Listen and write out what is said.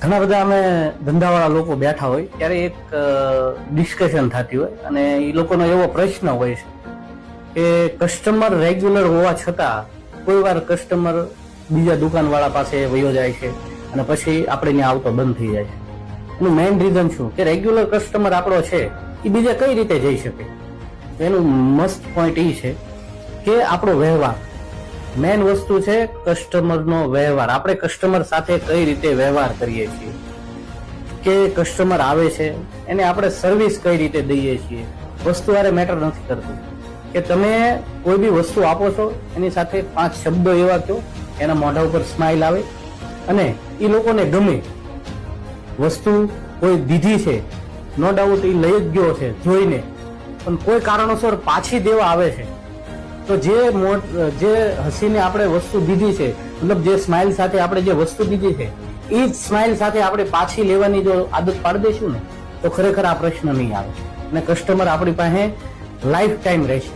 ઘણા બધા અમે ધંધાવાળા લોકો બેઠા હોય ત્યારે એક ડિસ્કશન થતી હોય અને એ લોકોનો એવો પ્રશ્ન હોય છે કે કસ્ટમર રેગ્યુલર હોવા છતાં કોઈ વાર કસ્ટમર બીજા દુકાનવાળા પાસે વયો જાય છે અને પછી આપણે ત્યાં આવતો બંધ થઈ જાય છે. એનું મેઇન રીઝન શું કે રેગ્યુલર કસ્ટમર આપણો છે એ બીજા કઈ રીતે જઈ શકે? એનું મસ્ત પોઈન્ટ એ છે કે આપણો વ્યવહાર મેઇન વસ્તુ છે. કસ્ટમરનો વ્યવહાર, આપણે કસ્ટમર સાથે કઈ રીતે વ્યવહાર કરીએ છીએ, કે કસ્ટમર આવે છે એને આપણે સર્વિસ કઈ રીતે દઈએ છીએ. વસ્તુ હારે મેટર નથી કરતું કે તમે કોઈ બી વસ્તુ આપો છો એની સાથે 5 શબ્દો એવા કહો એના મોઢા ઉપર સ્માઇલ આવે અને એ લોકોને ગમે. વસ્તુ કોઈ દીધી છે, નો ડાઉટ એ લઈ જ ગયો છે જોઈને, પણ કોઈ કારણોસર પાછી દેવા આવે છે તો જે હસીને આપણે વસ્તુ દીધી છે, મતલબ જે સ્માઇલ સાથે આપણે જે વસ્તુ દીધી છે એ જ સ્માઇલ સાથે આપણે પાછી લેવાની જો આદત પાડી દઈશું ને તો ખરેખર આ પ્રશ્ન નહીં આવે અને કસ્ટમર આપણી પાસે લાઈફ ટાઈમ રહેશે.